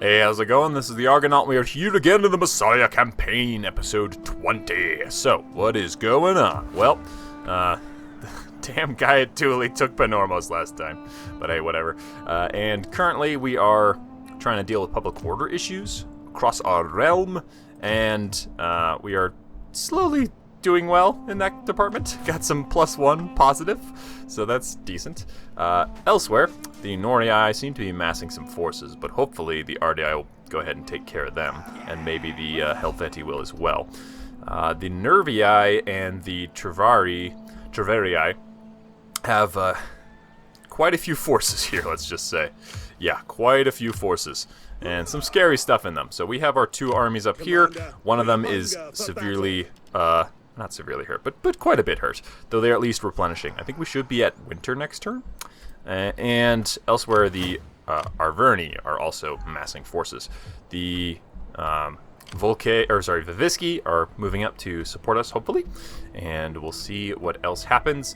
Hey, how's it going? This is TheArgonaut. We are here again in the Massalia Campaign, episode 20. So, what is going on? Well, the damn guy at Thule took Panormos last time. But hey, whatever. And currently we are trying to deal with public order issues across our realm. And we are slowly doing well in that department. Got some +1 positive, so that's decent. Elsewhere, the Norii seem to be amassing some forces, but hopefully the RDI will go ahead and take care of them, and maybe the Helvetii will as well. The Nervii and the Treverii have quite a few forces here, let's just say. Yeah, quite a few forces, and some scary stuff in them. So we have our 2 armies up here. One of them is severely, not severely hurt, but quite a bit hurt, though they're at least replenishing. I think we should be at winter next turn. And elsewhere, the Arverni are also amassing forces. The Viviski are moving up to support us, hopefully, and we'll see what else happens.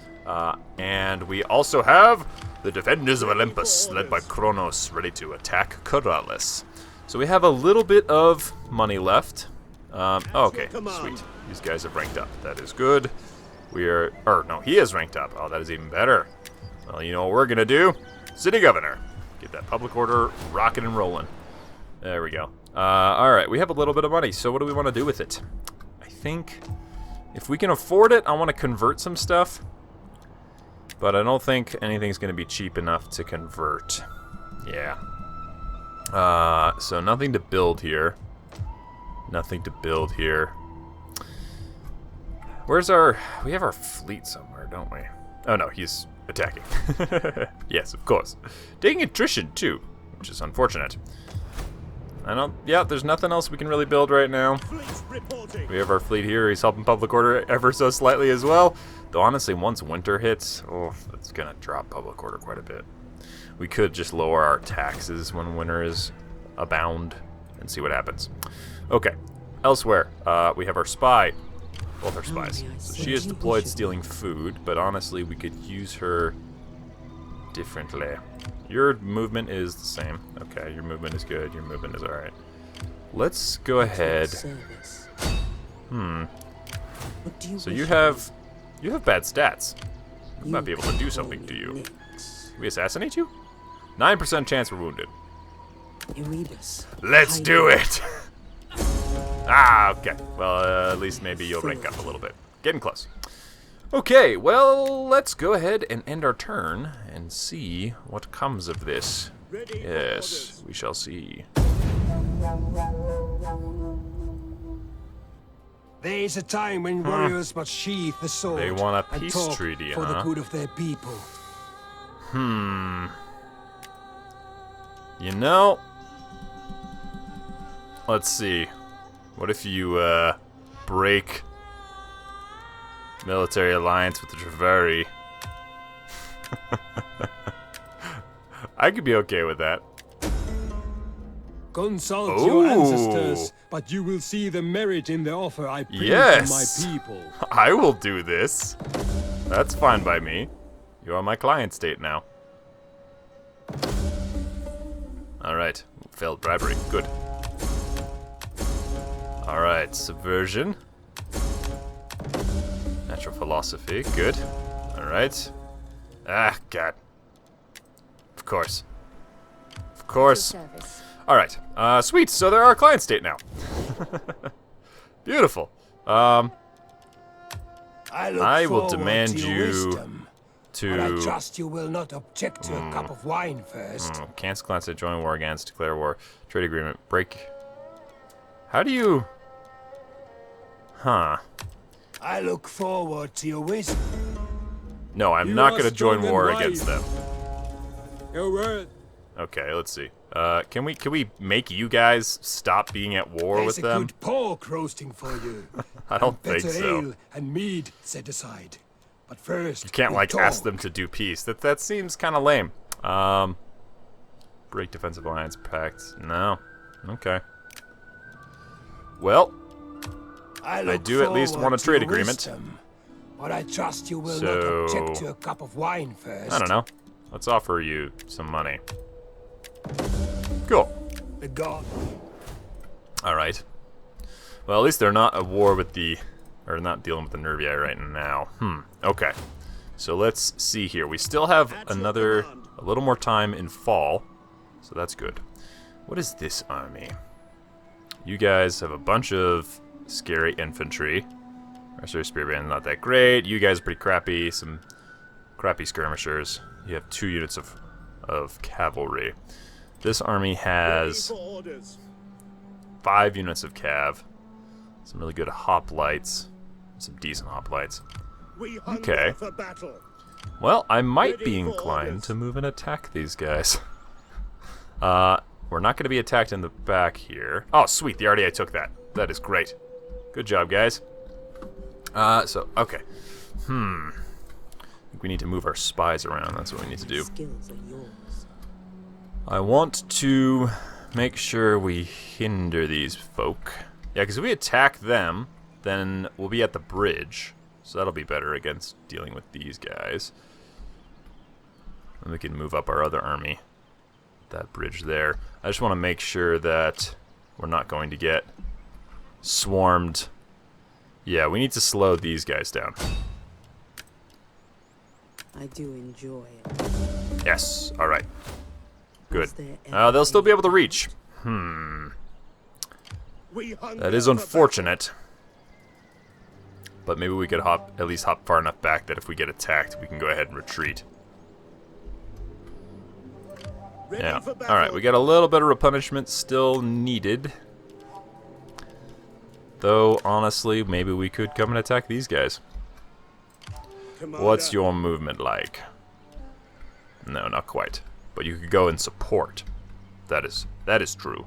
And we also have the Defenders of Olympus, led by Kronos, ready to attack Corrales. So we have a little bit of money left. Okay, sweet. These guys have ranked up. That is good. He is ranked up. Oh, that is even better. Well, you know what we're gonna do? City Governor. Get that public order rocking and rolling. There we go. Alright, we have a little bit of money, so what do we want to do with it? I think if we can afford it, I want to convert some stuff. But I don't think anything's gonna be cheap enough to convert. Yeah. So nothing to build here. Nothing to build here. Where's our... We have our fleet somewhere, don't we? Oh no, he's attacking. Yes, of course. Taking attrition, too, which is unfortunate. Yeah, there's nothing else we can really build right now. We have our fleet here. He's helping public order ever so slightly as well. Though honestly, once winter hits, that's gonna drop public order quite a bit. We could just lower our taxes when winter is abound and see what happens. Okay, elsewhere, we have our spy. Both our spies. So she is deployed stealing food, but honestly, we could use her differently. Your movement is the same. Okay, your movement is good. Your movement is alright. Let's go ahead. So you have bad stats. We might be able to do something to you. Can we assassinate you? 9% chance we're wounded. Let's do it! Okay. Well, at least maybe you'll rank up a little bit. Getting close. Okay, well, let's go ahead and end our turn and see what comes of this. Yes, we shall see. There is a time when warriors must sheath the sword. They want a peace treaty, for the good of their people. You know, let's see. What if you break military alliance with the Treverii? I could be okay with that. Consult your ancestors, but you will see the merit in the offer I bring from my people. I will do this. That's fine by me. You are my client state now. Alright, failed bribery. Good. Alright, subversion. Natural philosophy, good. Alright. Ah, God. Of course. Of course. Alright, sweet, so they're our client state now. Beautiful. I will demand you to... But I trust you will not object to a cup of wine first. Cancel class state, join war against, declare war, trade agreement, break... How do you... Huh. I look forward to your wisdom. No, I'm not going to join war against them. Your word. Okay, let's see. Can we make you guys stop being at war with them? There's a good pork roasting for you. I don't think so. Better ale and mead set aside. But first, you can't like ask them to do peace. That seems kind of lame. Break defensive alliance pacts. No. Okay. Well, I do at least want a trade agreement. But I trust you will not object to a cup of wine first. I don't know. Let's offer you some money. Cool. Alright. Well, at least they're not at war with the... Or not dealing with the Nervii right now. Okay. So let's see here. We still have a little more time in fall. So that's good. What is this army? You guys have a bunch of scary infantry. Mercenary Spearband, not that great. You guys are pretty crappy. Some crappy skirmishers. You have 2 units of cavalry. This army has 5 units of cav. Some really good hoplites. Some decent hoplites. Okay. Well, I might be inclined to move and attack these guys. We're not going to be attacked in the back here. Oh, sweet. The RDI took that. That is great. Good job, guys. Okay. I think we need to move our spies around. That's what we need to do. I want to make sure we hinder these folk. Yeah, because if we attack them, then we'll be at the bridge. So that'll be better against dealing with these guys. And we can move up our other army. That bridge there. I just want to make sure that we're not going to get swarmed. Yeah, we need to slow these guys down. I do enjoy it. Yes, alright. Good. They'll still be able to reach. That is unfortunate. But maybe we could at least hop far enough back that if we get attacked, we can go ahead and retreat. Yeah. Alright, we got a little bit of replenishment still needed. Though, honestly, maybe we could come and attack these guys. What's your movement like? No, not quite. But you could go and support. That is true.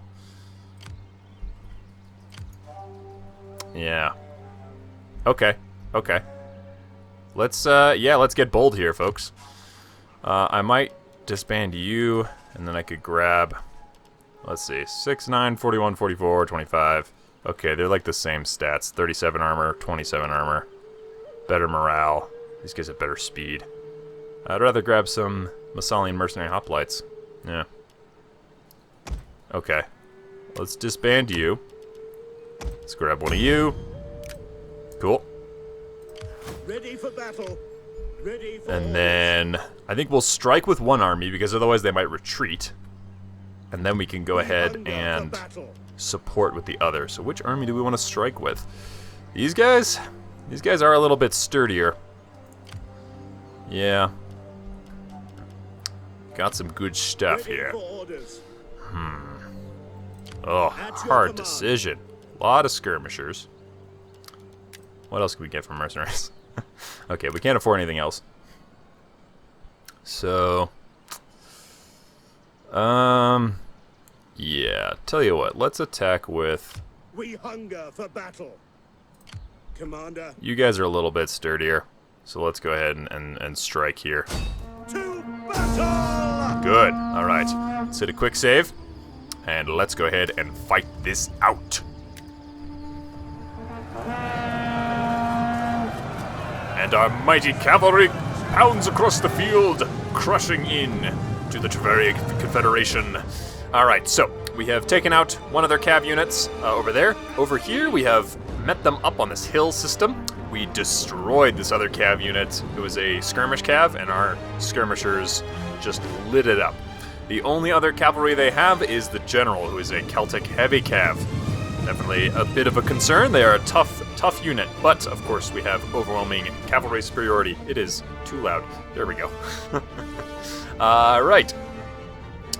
Yeah. Okay. Let's get bold here, folks. I might disband you, and then I could grab, let's see, 6, 9, 41, 44, 25. Okay, they're like the same stats. 37 armor, 27 armor. Better morale. These guys have better speed. I'd rather grab some Massalian mercenary hoplites. Yeah. Okay. Let's disband you. Let's grab one of you. Cool. Ready for battle. Ready for and then I think we'll strike with one army because otherwise they might retreat. And then we can go ahead and support with the other. So which army do we want to strike with? These guys? These guys are a little bit sturdier. Yeah. Got some good stuff here. Oh, hard decision. A lot of skirmishers. What else can we get from mercenaries? Okay, we can't afford anything else. So, yeah, tell you what, let's attack with... We hunger for battle. Commander. You guys are a little bit sturdier, so let's go ahead and strike here. To battle! Good, alright. Let's hit a quick save, and let's go ahead and fight this out. And our mighty cavalry pounds across the field, crushing in to the Treveri Confederation. Alright, so we have taken out one of their cav units over there. Over here, we have met them up on this hill system. We destroyed this other cav unit. It was a skirmish cav, and our skirmishers just lit it up. The only other cavalry they have is the general, who is a Celtic heavy cav. Definitely a bit of a concern. They are a tough unit, but of course we have overwhelming cavalry superiority. It is too loud. There we go. Right.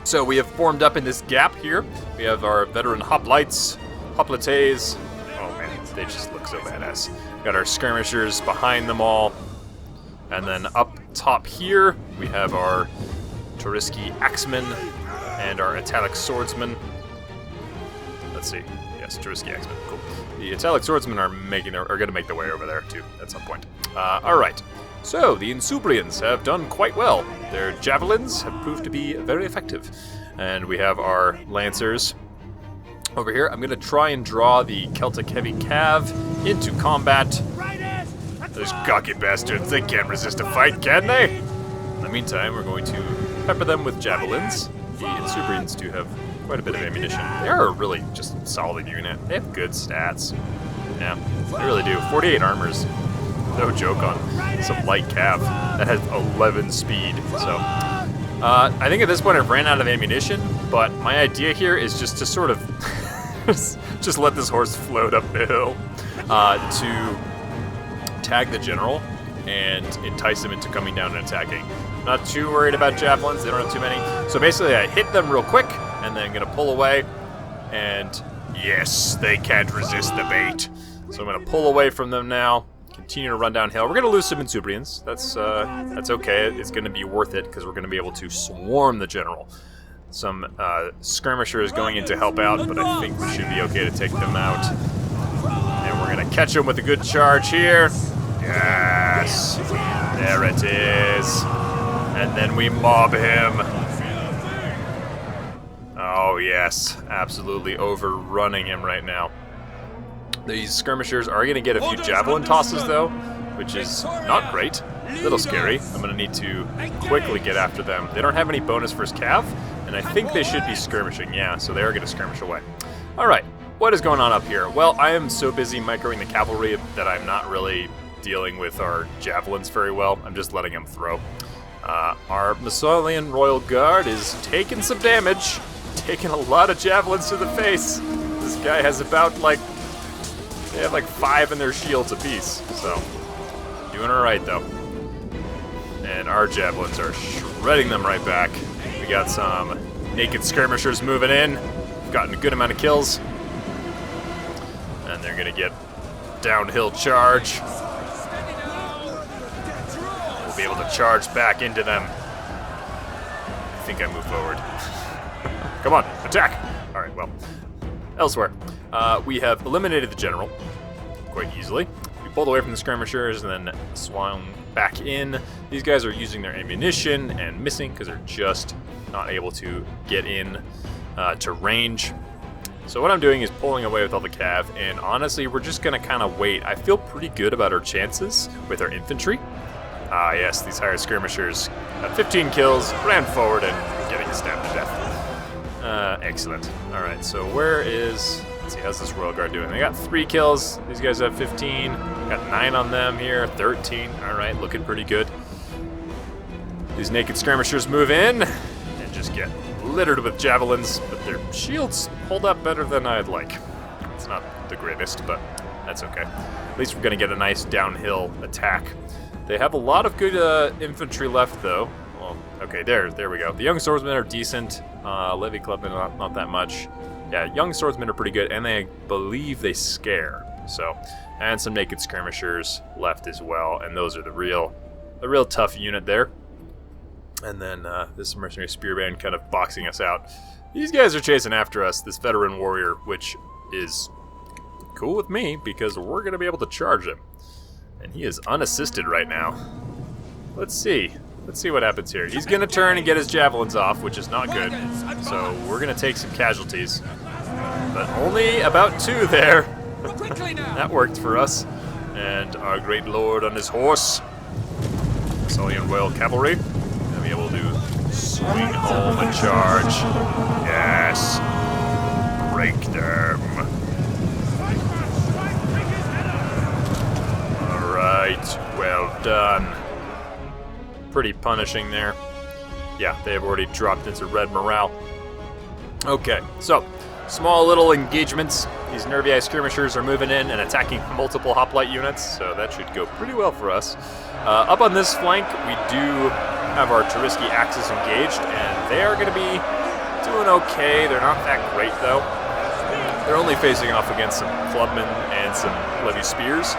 So we have formed up in this gap here. We have our veteran hoplites, hoplites. Oh man, they just look so badass. Got our skirmishers behind them all. And then up top here, we have our Toriski axemen and our Italic swordsmen. Let's see. Yes, Toriski axemen. Cool. The Italic swordsmen are going to make their way over there too at some point. All right. So the Insubrians have done quite well. Their javelins have proved to be very effective, and we have our lancers over here. I'm going to try and draw the Celtic heavy cav into combat. Those gawky bastards, they can't resist a fight, can they? In the meantime, we're going to pepper them with javelins. The Insubrians do have quite a bit of ammunition. They are a really just solid unit. They have good stats. Yeah, they really do. 48 armors. No joke on some light cav that has 11 speed. So, I think at this point I've ran out of ammunition, but my idea here is just to sort of just let this horse float up the hill to tag the general and entice him into coming down and attacking. Not too worried about javelins, they don't have too many. So basically I hit them real quick, and then I'm gonna pull away, and yes, they can't resist the bait. So I'm gonna pull away from them now, continue to run downhill. We're gonna lose some Insubrians, that's okay. It's gonna be worth it, because we're gonna be able to swarm the general. Some skirmishers going in to help out, but I think we should be okay to take them out. And we're gonna catch him with a good charge here. Yes, there it is. And then we mob him. Oh yes, absolutely overrunning him right now. These skirmishers are gonna get a few javelin tosses though, which is not great. A little scary. I'm gonna need to quickly get after them. They don't have any bonus first cav, and I think they should be skirmishing. Yeah, so they are gonna skirmish away. All right, what is going on up here? Well, I am so busy microing the cavalry that I'm not really dealing with our javelins very well. I'm just letting them throw. Our Massalian Royal Guard is taking some damage, taking a lot of javelins to the face. This guy has about they have 5 in their shields apiece, so doing alright though. And our javelins are shredding them right back. We got some naked skirmishers moving in. We've gotten a good amount of kills. And they're gonna get downhill charge. We'll be able to charge back into them. I think I moved forward. Come on, attack! Alright, well, elsewhere. We have eliminated the general quite easily. We pulled away from the skirmishers and then swung back in. These guys are using their ammunition and missing because they're just not able to get in to range. So what I'm doing is pulling away with all the cav, and honestly, we're just gonna kind of wait. I feel pretty good about our chances with our infantry. Yes, these hired skirmishers have 15 kills, ran forward, and getting stabbed to death. Excellent. All right, so where is... Let's see, how's this Royal Guard doing? They got 3 kills. These guys have 15. Got 9 on them here, 13. All right, looking pretty good. These naked skirmishers move in and just get littered with javelins, but their shields hold up better than I'd like. It's not the greatest, but that's okay. At least we're gonna get a nice downhill attack. They have a lot of good infantry left, though. Well, okay, there we go. The young swordsmen are decent. Levy clubmen, not that much. Yeah, young swordsmen are pretty good, and I believe they scare. So, and some naked skirmishers left as well, and those are the real tough unit there. And then this mercenary spearband kind of boxing us out. These guys are chasing after us, this veteran warrior, which is cool with me because we're going to be able to charge him. And he is unassisted right now. Let's see what happens here. He's going to turn and get his javelins off, which is not good. So we're going to take some casualties. But only about 2 there. That worked for us. And our great lord on his horse, Massalia Royal Cavalry, going to be able to swing home and charge. Yes. Break them. Alright, well done. Pretty punishing there. Yeah, they have already dropped into red morale. Okay, so small little engagements. These Nervii skirmishers are moving in and attacking multiple hoplite units, so that should go pretty well for us. Up on this flank, we do have our Teriski axes engaged, and they are going to be doing okay. They're not that great, though. They're only facing off against some clubmen and some levy spears,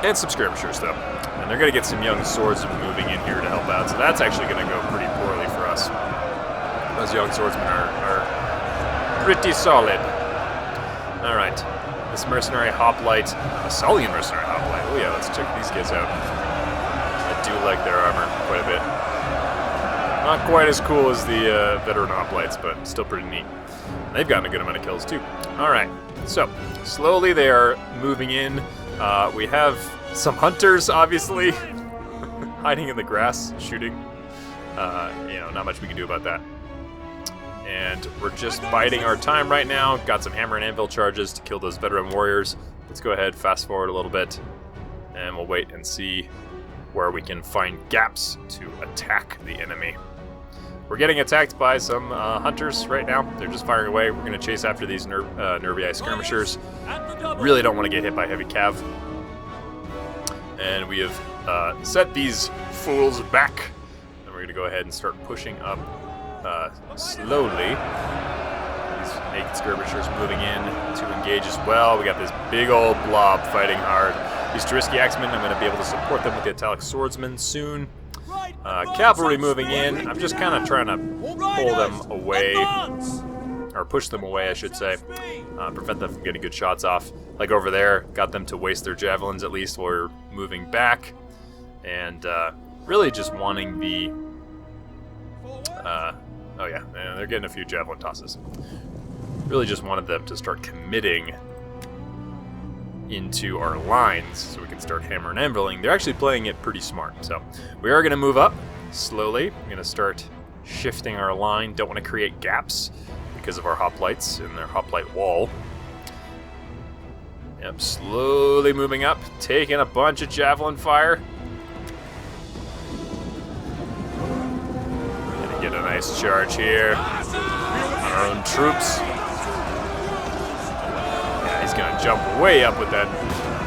and some skirmishers, though. And they're going to get some young swordsmen moving in here to help out, so that's actually going to go pretty poorly for us. Those young swordsmen are pretty solid. Alright, this mercenary hoplite, Massalian mercenary hoplite. Oh yeah, let's check these guys out. I do like their armor quite a bit. Not quite as cool as the veteran hoplites, but still pretty neat. They've gotten a good amount of kills too. Alright, so slowly they are moving in. We have some hunters, obviously, hiding in the grass, shooting. Not much we can do about that. And we're just biding our time right now. Got some hammer and anvil charges to kill those veteran warriors. Let's go ahead, fast forward a little bit, and we'll wait and see where we can find gaps to attack the enemy. We're getting attacked by some hunters right now. They're just firing away. We're going to chase after these Nervii skirmishers. Really don't want to get hit by heavy cav. And we have set these fools back. And we're going to go ahead and start pushing up slowly. These naked skirmishers moving in to engage as well. We got this big old blob fighting hard. These Turiski axemen, I'm going to be able to support them with the Italic swordsmen soon. Cavalry moving in. I'm just kind of trying to pull them away, or push them away, I should say. Prevent them from getting good shots off. Like over there, got them to waste their javelins at least while we're moving back. And really just wanting the... oh yeah, they're getting a few javelin tosses. Really just wanted them to start committing into our lines so we can start hammer and anviling. They're actually playing it pretty smart. So we are going to move up slowly. I'm going to start shifting our line. Don't want to create gaps because of our hoplites and their hoplite wall. Yep, slowly moving up, taking a bunch of javelin fire. Gonna get a nice charge here on our own troops. He's gonna jump way up with that.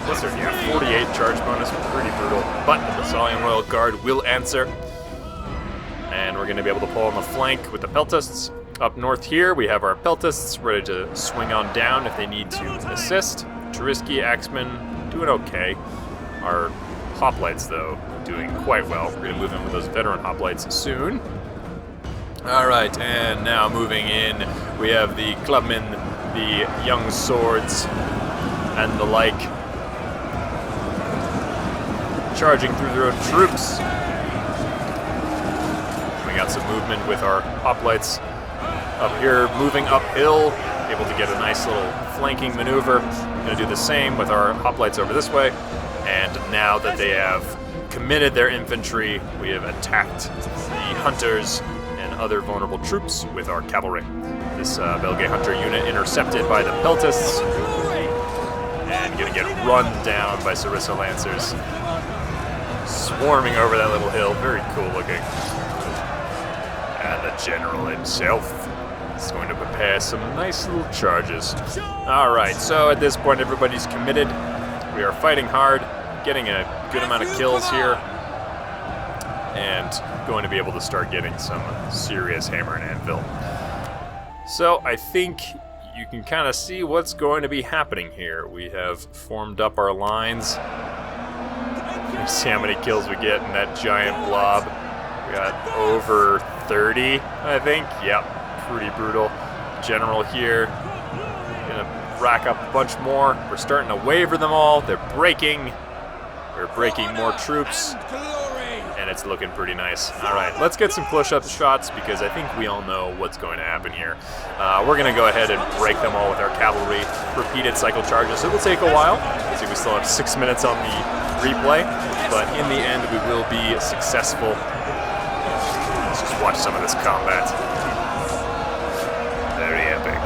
What's there? Yeah, 48 charge bonus. Pretty brutal. But the Massalian Royal Guard will answer. And we're gonna be able to pull on the flank with the Peltasts. Up north here, we have our Peltasts ready to swing on down if they need to assist. Turiski axemen doing okay. Our hoplites, though, doing quite well. We're gonna move in with those veteran hoplites soon. All right, and now moving in, we have the clubmen, the young swords, and the like, charging through their own troops. We got some movement with our hoplites up here, moving uphill, able to get a nice little flanking maneuver. Gonna do the same with our hoplites over this way. And now that they have committed their infantry, we have attacked the hunters and other vulnerable troops with our cavalry. This Belgae Hunter unit intercepted by the Peltasts, and gonna get run down by Sarissa Lancers, swarming over that little hill. Very cool looking. And the general himself is going to prepare some nice little charges. Alright, so at this point everybody's committed. We are fighting hard, getting a good amount of kills here, and going to be able to start getting some serious hammer and anvil. So I think you can kind of see what's going to be happening here. We have formed up our lines. Let's see how many kills we get in that giant blob. We got over 30, I think. Yep, pretty brutal. General here, gonna rack up a bunch more. We're starting to waver them all. They're breaking. We're breaking more troops. And it's looking pretty nice. All right, let's get some push-up shots because I think we all know what's going to happen here. We're going to go ahead and break them all with our cavalry. Repeated cycle charges. It will take a while. Let's see, we still have 6 minutes on the replay, but in the end, we will be successful. Let's just watch some of this combat. Very epic.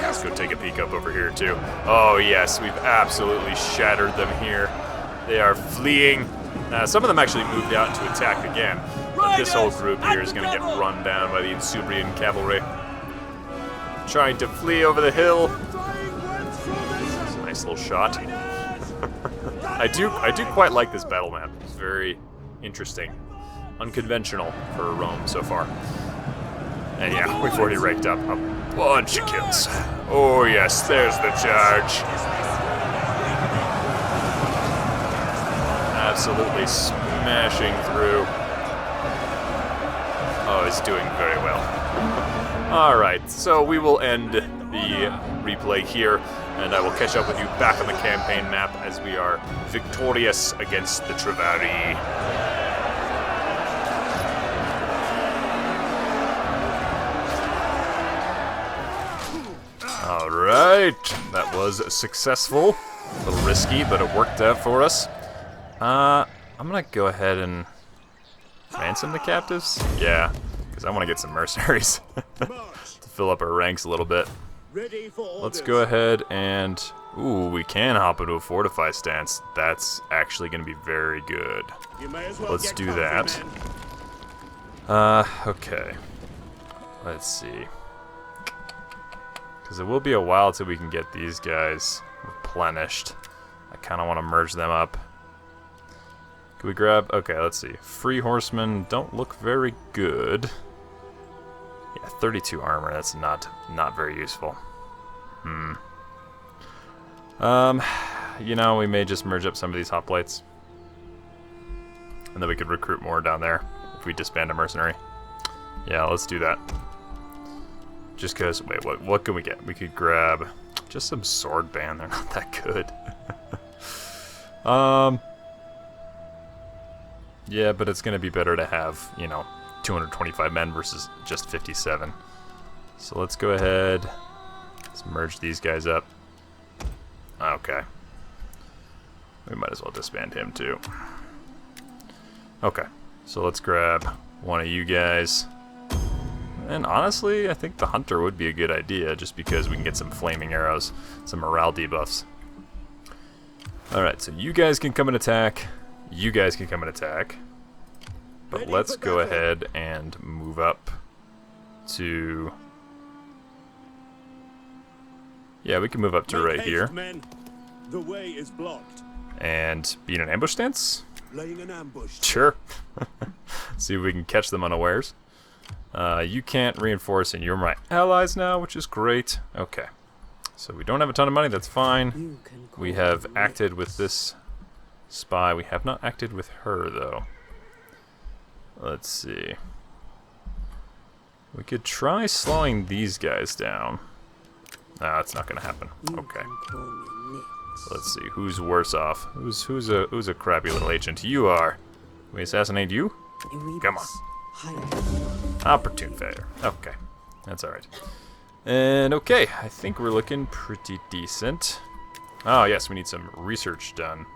Let's go take a peek up over here too. Oh yes, we've absolutely shattered them here. They are fleeing. Some of them actually moved out to attack again. But this whole group here is going to get run down by the Insubrian cavalry. Trying to flee over the hill. This is a nice little shot. I do quite like this battle map. It's very interesting. Unconventional for Rome so far. And yeah, we've already raked up a bunch of kills. Oh yes, there's the charge. Absolutely smashing through. Oh, it's doing very well. Alright, so we will end the replay here, and I will catch up with you back on the campaign map as we are victorious against the Treveri. Alright, that was successful. A little risky, but it worked out for us. I'm gonna go ahead and ransom the captives. Yeah, because I want to get some mercenaries to fill up our ranks a little bit. Let's go ahead and... Ooh, we can hop into a fortified stance. That's actually going to be very good. Let's do that. Okay. Let's see. Because it will be a while till we can get these guys replenished. I kind of want to merge them up. Can we grab... Okay, let's see. Free horsemen don't look very good. Yeah, 32 armor. That's not very useful. You know, we may just merge up some of these hoplites. And then we could recruit more down there if we disband a mercenary. Yeah, let's do that. Just because... Wait, what can we get? We could grab just some sword band. They're not that good. Yeah, but it's going to be better to have, you know, 225 men versus just 57. So let's go ahead. Let's merge these guys up. Okay. We might as well disband him too. Okay. So let's grab one of you guys. And honestly, I think the hunter would be a good idea just because we can get some flaming arrows, some morale debuffs. Alright, so you guys can come and attack. You guys can come and attack. But let's go ahead and move up to... Yeah, we can move up to right here. The way is blocked. And be in an ambush stance? Laying an ambush. Sure. See if we can catch them unawares. You can't reinforce, and you're my allies now, which is great. Okay. So we don't have a ton of money, that's fine. We have acted with this spy. We have not acted with her, though. Let's see. We could try slowing these guys down. Nah, that's not gonna happen. Okay. Let's see, who's worse off? Who's a crappy little agent? You are. We assassinate you? Come on. Opportune failure. Okay. That's alright. And okay, I think we're looking pretty decent. Oh yes, we need some research done.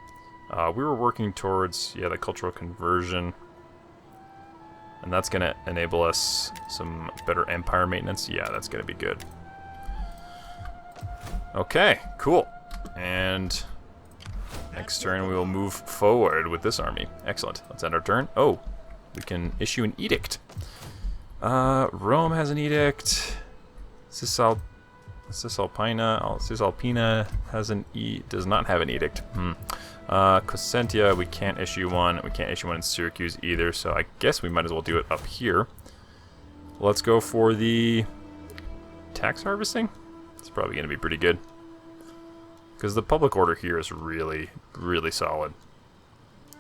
We were working towards, yeah, the cultural conversion. And that's gonna enable us some better empire maintenance. Yeah, that's gonna be good. Okay, cool. And next turn we will move forward with this army. Excellent. Let's end our turn. Oh, we can issue an edict. Rome has an edict. Cisalpina has does not have an edict. Crescentia, we can't issue one. We can't issue one in Syracuse either, so I guess we might as well do it up here. Let's go for the tax harvesting. It's probably going to be pretty good. Because the public order here is really, really solid.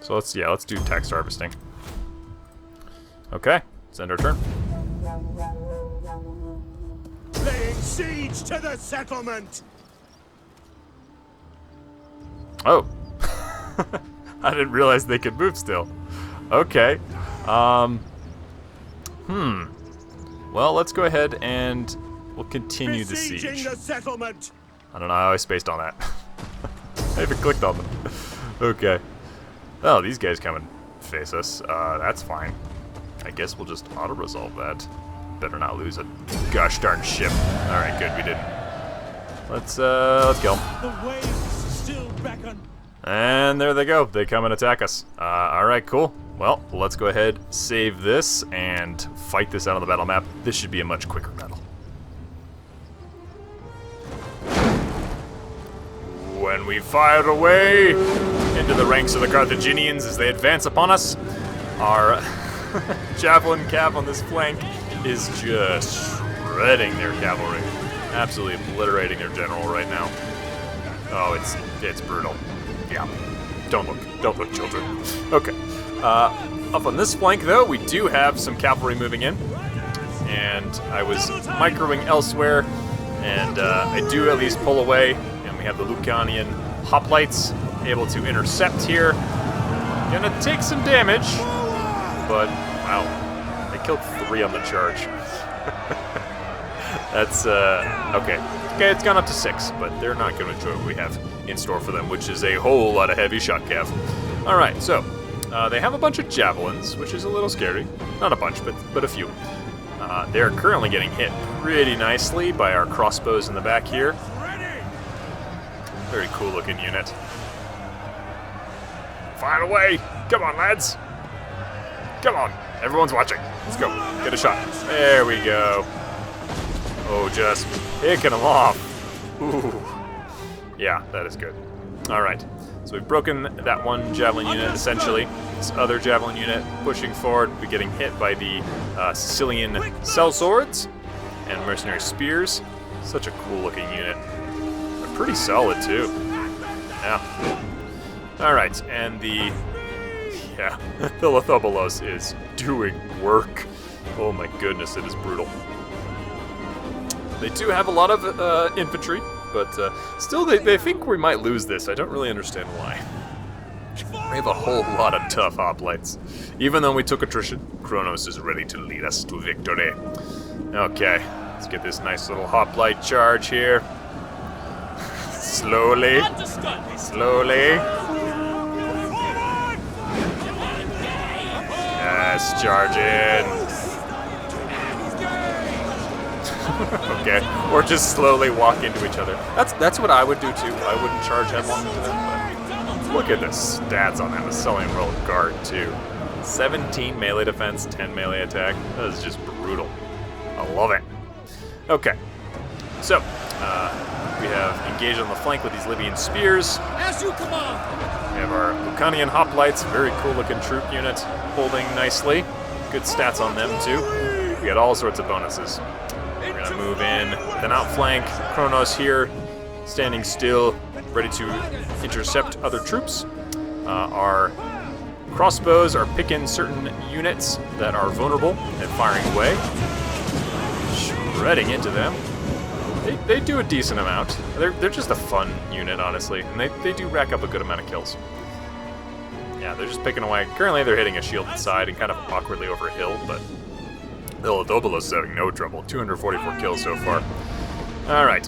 So let's do tax harvesting. Okay, let's end our turn. Laying siege to the settlement. Oh. I didn't realize they could move still. Okay. Well, let's go ahead and we'll continue the siege. The settlement. I don't know how I spaced on that. I even clicked on them. Okay. Oh, these guys come and face us. That's fine. I guess we'll just auto-resolve that. Better not lose a gosh darn ship. Alright, good, we didn't. Let's kill them. The waves still beckon. And there they go. They come and attack us. Alright, cool. Well, let's go ahead, save this, and fight this out on the battle map. This should be a much quicker battle. When we fire away into the ranks of the Carthaginians as they advance upon us, our javelin cav on this flank is just shredding their cavalry. Absolutely obliterating their general right now. Oh, it's brutal. Yeah. Don't look, children. Okay. Up on this flank, though, we do have some cavalry moving in. And I was microing elsewhere, and I do at least pull away. And we have the Lucanian hoplites able to intercept here. Gonna take some damage, but wow, they killed 3 on the charge. That's okay. Okay, it's gone up to 6, but they're not going to enjoy what we have in store for them, which is a whole lot of heavy shot cav. All right, so they have a bunch of javelins, which is a little scary. Not a bunch, but a few. They're currently getting hit pretty nicely by our crossbows in the back here. Very cool looking unit. Fire away! Come on, lads! Come on! Everyone's watching. Let's go. Get a shot. There we go. Oh, just picking them off. Ooh. Yeah, that is good. All right. So we've broken that one javelin unit, essentially. This other javelin unit pushing forward. We're getting hit by the Sicilian sellswords and mercenary spears. Such a cool looking unit. They're pretty solid, too. Yeah. All right, and the Lithobolos is doing work. Oh my goodness, it is brutal. They do have a lot of infantry, but still they think we might lose this. I don't really understand why. We have a whole lot of tough hoplites. Even though we took attrition, Kronos is ready to lead us to victory. Okay, let's get this nice little hoplite charge here. Slowly. Slowly. Yes, charge in. Okay, or just slowly walk into each other. That's what I would do too. I wouldn't charge headlong into them, but look at the stats on that Massalia Royal Guard too. 17 melee defense, 10 melee attack. That is just brutal. I love it. Okay, so we have engaged on the flank with these Libyan spears. As you command. We have our Lucanian hoplites, very cool looking troop unit, holding nicely. Good stats on them too. We got all sorts of bonuses. We're gonna move in, then outflank. Kronos here, standing still, ready to intercept other troops. Our crossbows are picking certain units that are vulnerable and firing away. Shredding into them. They do a decent amount. They're just a fun unit, honestly, and they do rack up a good amount of kills. Yeah, they're just picking away. Currently, they're hitting a shielded side and kind of awkwardly over a hill, but the Lithobolos is having no trouble. 244 kills so far. All right,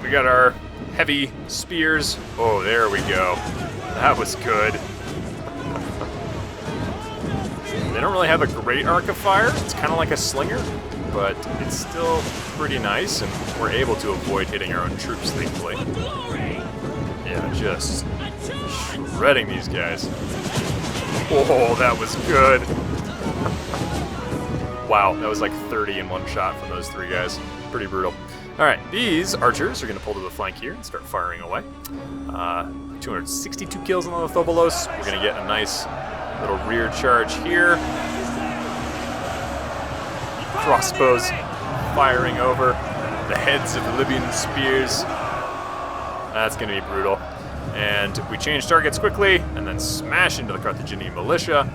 we got our heavy spears. Oh, there we go. That was good. They don't really have a great arc of fire. It's kind of like a slinger, but it's still pretty nice, and we're able to avoid hitting our own troops, thankfully. Yeah, just shredding these guys. Oh, that was good. Wow, that was like 30 in one shot from those three guys. Pretty brutal. All right, these archers are going to pull to the flank here and start firing away. 262 kills on the Lithobolos. We're going to get a nice little rear charge here. Crossbows firing over the heads of the Libyan spears. That's going to be brutal. And we change targets quickly and then smash into the Carthaginian militia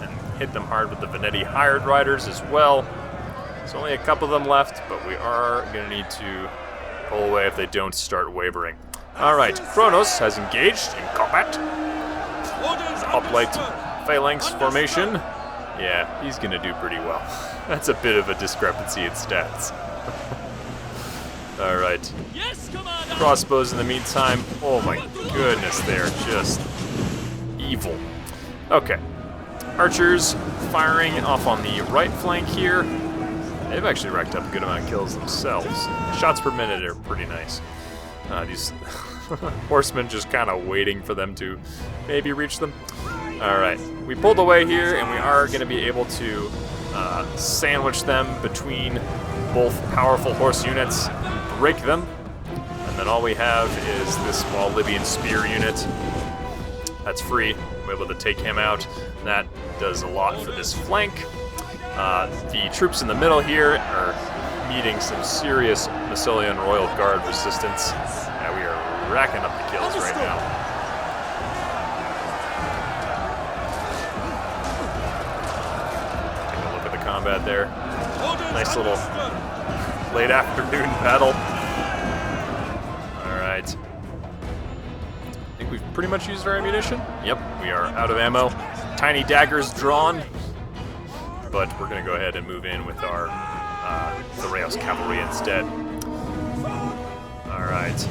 and hit them hard with the Veneti hired riders as well. There's only a couple of them left, but we are going to need to pull away if they don't start wavering. All right, Kronos has engaged in combat. Hoplite phalanx formation. Yeah, he's going to do pretty well. That's a bit of a discrepancy in stats. All right. Yes, Commander. Crossbows in the meantime. Oh my goodness, they're just evil. Okay. Archers firing off on the right flank here. They've actually racked up a good amount of kills themselves. Shots per minute are pretty nice. These horsemen just kind of waiting for them to maybe reach them. All right, we pulled away here, and we are going to be able to sandwich them between both powerful horse units, break them, and then all we have is this small Libyan spear unit. That's free. We're able to take him out. That does a lot for this flank. The troops in the middle here are meeting some serious Massilian Royal Guard resistance. Yeah, we are racking up the kills right now. Take a look at the combat there. Nice little late afternoon battle. All right. I think we've pretty much used our ammunition. Yep, we are out of ammo. Tiny daggers drawn. But we're going to go ahead and move in with our Theraeus cavalry instead. All right.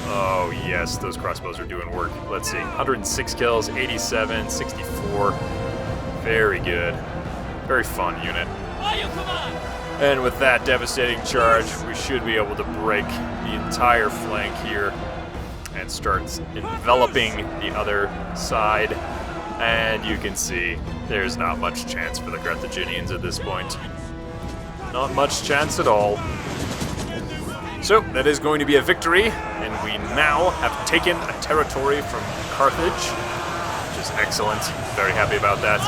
Oh, yes, those crossbows are doing work. Let's see. 106 kills, 87, 64. Very good. Very fun unit. And with that devastating charge, we should be able to break the entire flank here and start enveloping the other side. And you can see there's not much chance for the Carthaginians at this point. Not much chance at all. So that is going to be a victory, and we now have taken a territory from Carthage, which is excellent. Very happy about that.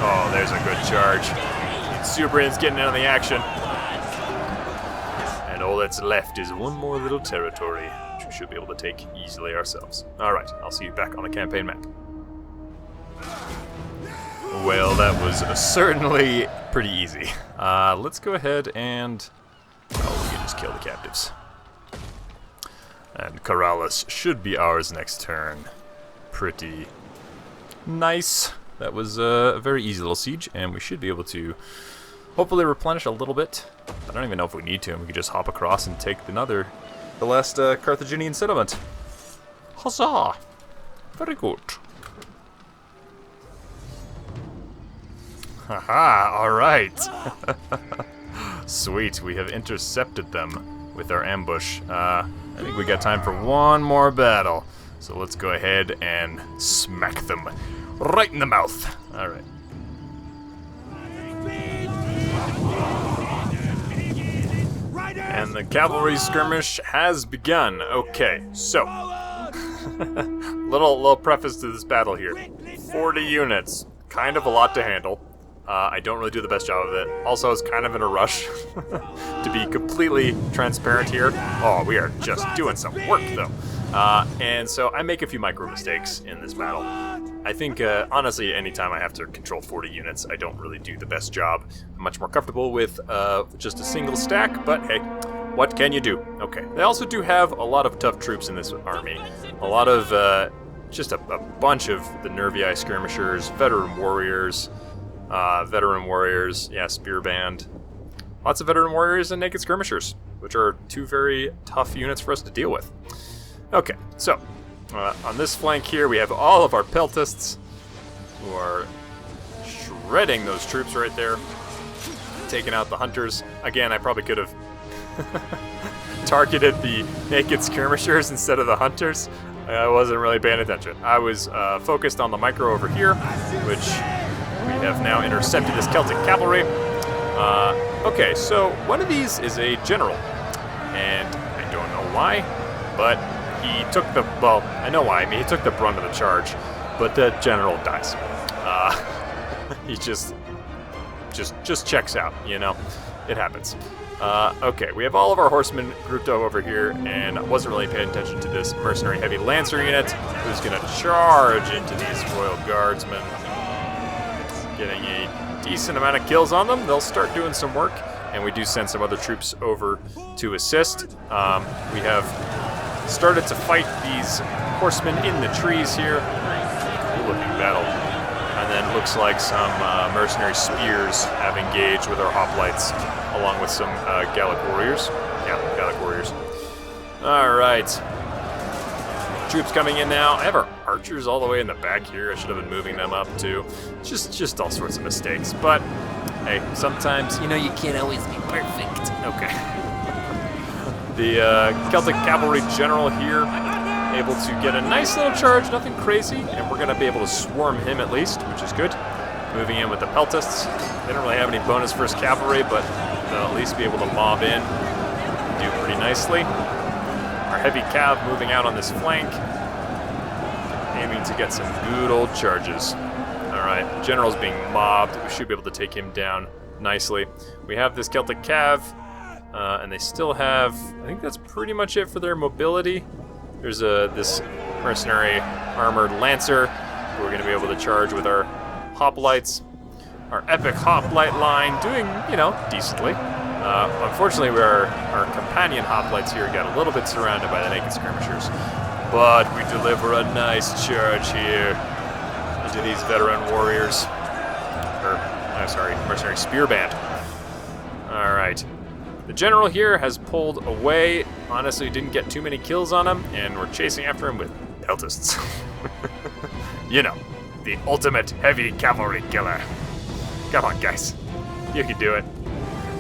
Oh, there's a good charge. Subrian's getting in on the action. And all that's left is one more little territory, which we should be able to take easily ourselves. Alright, I'll see you back on the campaign map. Well, that was certainly pretty easy. Let's go ahead and... oh, we can just kill the captives. And Corrales should be ours next turn. Pretty nice. That was a very easy little siege, and we should be able to hopefully replenish a little bit. I don't even know if we need to, and we can just hop across and take the last Carthaginian settlement. Huzzah! Very good. Haha, alright. Sweet, we have intercepted them with our ambush. I think we got time for one more battle. So let's go ahead and smack them right in the mouth. Alright. And the cavalry skirmish has begun. Okay, so little preface to this battle here. 40 units, kind of a lot to handle. I don't really do the best job of it. Also, I was kind of in a rush to be completely transparent here. Oh, we are just doing some work, though. And so I make a few micro mistakes in this battle. I think, honestly, anytime I have to control 40 units, I don't really do the best job. I'm much more comfortable with just a single stack, but hey, what can you do? Okay. They also do have a lot of tough troops in this army. A lot of, just a bunch of the Nervii skirmishers, veteran warriors, yeah, spear band. Lots of veteran warriors and naked skirmishers, which are two very tough units for us to deal with. Okay, so on this flank here, we have all of our peltists who are shredding those troops right there, taking out the hunters. Again, I probably could have targeted the naked skirmishers instead of the hunters. I wasn't really paying attention. I was focused on the micro over here, which we have now intercepted this Celtic cavalry. Okay, so one of these is a general, and I don't know why, but he took the, well, I know why, I mean, he took the brunt of the charge, but the general dies. He just checks out, you know? It happens. Okay, we have all of our horsemen grouped up over here, and I wasn't really paying attention to this mercenary heavy lancer unit, who's gonna charge into these royal guardsmen. Getting a decent amount of kills on them. They'll start doing some work, and we do send some other troops over to assist. We have started to fight these horsemen in the trees here. Cool looking battle. And then it looks like some mercenary spears have engaged with our hoplites, along with some Gallic warriors. Yeah, Gallic warriors. Alright. Troops coming in now. I have our archers all the way in the back here. I should have been moving them up too. Just all sorts of mistakes. But hey, sometimes, you know, you can't always be perfect. Okay. The Celtic cavalry general here, able to get a nice little charge, nothing crazy, and we're going to be able to swarm him at least, which is good. Moving in with the peltists. They don't really have any bonus versus cavalry, but they'll at least be able to mob in. Do pretty nicely. Our heavy cav moving out on this flank, aiming to get some good old charges. Alright, general's being mobbed. We should be able to take him down nicely. We have this Celtic cav, and they still have, I think that's pretty much it for their mobility. There's this mercenary armored lancer who we're going to be able to charge with our hoplites. Our epic hoplite line doing, you know, decently. Unfortunately, our companion hoplites here got a little bit surrounded by the naked skirmishers, but we deliver a nice charge here into these veteran warriors. Mercenary spear band. All right. The general here has pulled away. Honestly, didn't get too many kills on him, and we're chasing after him with peltists. You know, the ultimate heavy cavalry killer. Come on, guys. You can do it.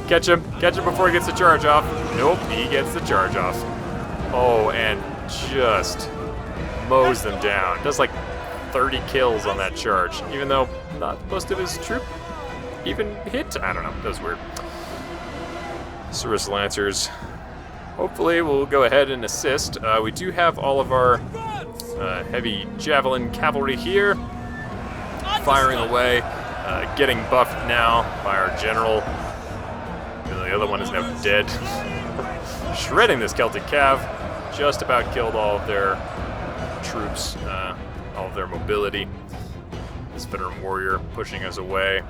Catch him before he gets the charge off. Nope, he gets the charge off. Oh, and just mows them down. Does like 30 kills on that charge, even though not most of his troop even hit. I don't know, that was weird. Service Lancers, hopefully we'll go ahead and assist. We do have all of our heavy javelin cavalry here, firing away, getting buffed now by our general. The other one is now dead. Shredding this Celtic Cav, just about killed all of their troops, all of their mobility. This veteran warrior pushing us away.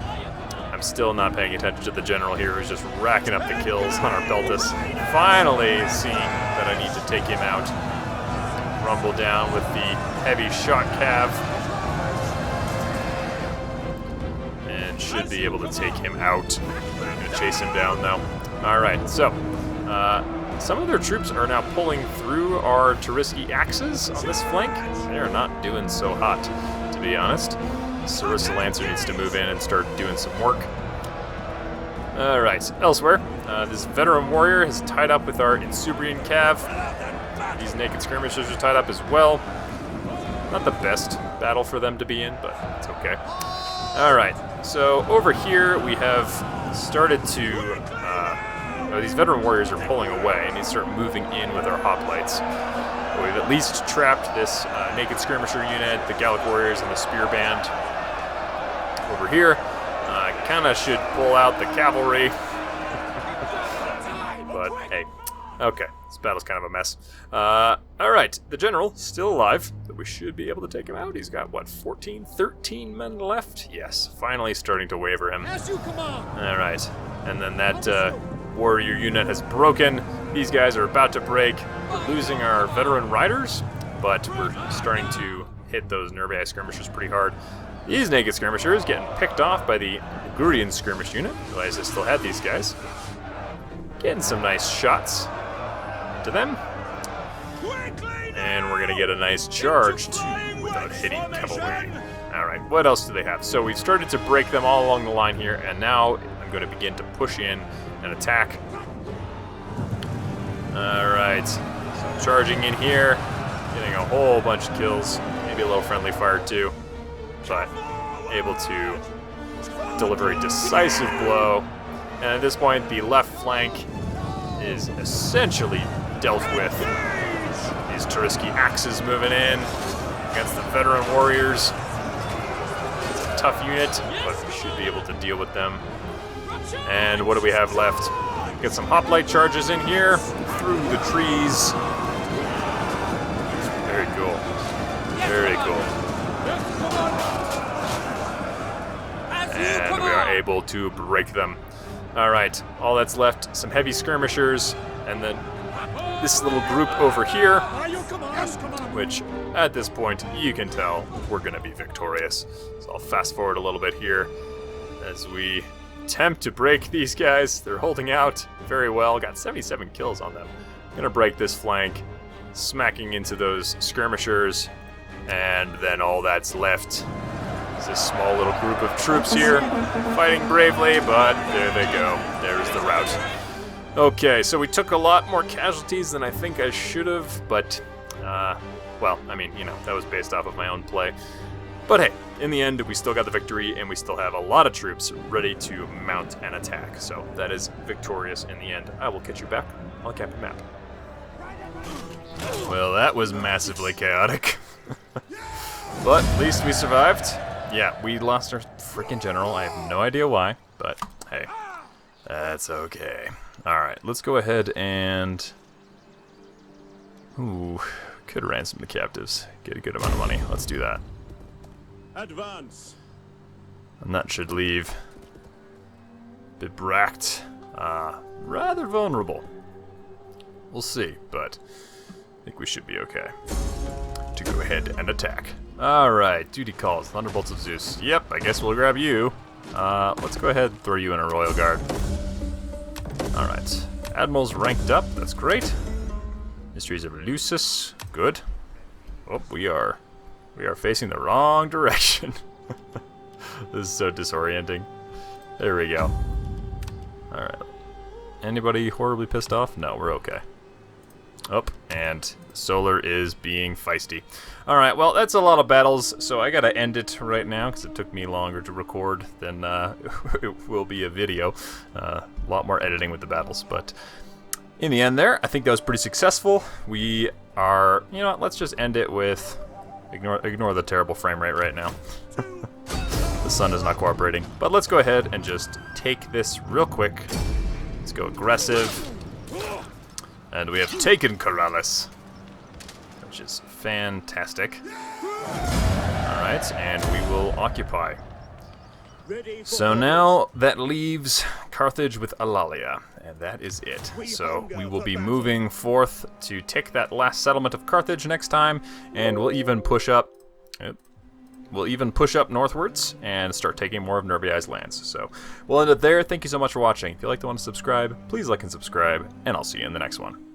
I'm still not paying attention to the general here, who's just racking up the kills on our Peltas. Finally seeing that I need to take him out. Rumble down with the heavy shot cav. And should be able to take him out. I'm going to chase him down though. Alright, so some of their troops are now pulling through our Turiski axes on this flank. They are not doing so hot, to be honest. Sarissa Lancer needs to move in and start doing some work. Alright, elsewhere, this veteran warrior is tied up with our Insubrian Cav. These naked skirmishers are tied up as well. Not the best battle for them to be in, but it's okay. Alright, so over here we have started to... these veteran warriors are pulling away, and they start moving in with our hoplites. We've at least trapped this naked skirmisher unit, the Gallic warriors, and the spear band. Over here, kind of should pull out the cavalry. But hey, okay, this battle's kind of a mess. Alright, the general, still alive, but we should be able to take him out. He's got, what, 14, 13 men left? Yes, finally starting to waver him. Alright, and then that warrior unit has broken. These guys are about to break. We're losing our veteran riders, but we're starting to hit those Nervii skirmishers pretty hard. These naked skirmishers getting picked off by the Gurian skirmish unit. Realize I still had these guys. Getting some nice shots to them. And we're going to get a nice charge too without hitting cavalry. Alright, what else do they have? So we've started to break them all along the line here, and now I'm going to begin to push in and attack. Alright, so charging in here, getting a whole bunch of kills, maybe a little friendly fire too, but able to deliver a decisive blow. And at this point, the left flank is essentially dealt with. These Turiski axes moving in against the veteran warriors. It's a tough unit, but we should be able to deal with them. And what do we have left? Get some hoplite charges in here through the trees. Very cool. Very cool. And we are able to break them. Alright, all that's left, some heavy skirmishers, and then this little group over here, which at this point you can tell we're going to be victorious. So I'll fast forward a little bit here as we attempt to break these guys. They're holding out very well, got 77 kills on them. Gonna break this flank, smacking into those skirmishers, and then all that's left is this small little group of troops here, fighting bravely, but there they go. There's the rout. Okay, so we took a lot more casualties than I think I should have, but, well, I mean, you know, that was based off of my own play. But hey, in the end, we still got the victory, and we still have a lot of troops ready to mount an attack. So that is victorious in the end. I will catch you back on the campaign map. Well, that was massively chaotic. But at least we survived. Yeah, we lost our freaking general. I have no idea why, but hey, that's okay. Alright, let's go ahead and... Ooh, could ransom the captives. Get a good amount of money. Let's do that. Advance. And that should leave Bibract rather vulnerable. We'll see, but I think we should be okay to go ahead and attack. Alright, duty calls, Thunderbolts of Zeus. Yep, I guess we'll grab you. Let's go ahead and throw you in a Royal Guard. Alright, Admiral's ranked up, that's great. Mysteries of Lucis, good. Oh, we are facing the wrong direction. This is so disorienting. There we go. Alright. Anybody horribly pissed off? No, we're okay. Oh, and Solar is being feisty. Alright, well, that's a lot of battles, so I gotta end it right now, because it took me longer to record than it will be a video. A lot more editing with the battles, but in the end there, I think that was pretty successful. We are, you know what, let's just end it with, ignore the terrible frame rate right now. The sun is not cooperating, but let's go ahead and just take this real quick. Let's go aggressive. And we have taken Corrales, which is fantastic. Alright, and we will occupy. So now that leaves Carthage with Eulalia, and that is it. So we will be moving forth to take that last settlement of Carthage next time, and we'll even push up. Northwards and start taking more of Nerviai's lands. So we'll end it there. Thank you so much for watching. If you'd like to want to subscribe, please like and subscribe, and I'll see you in the next one.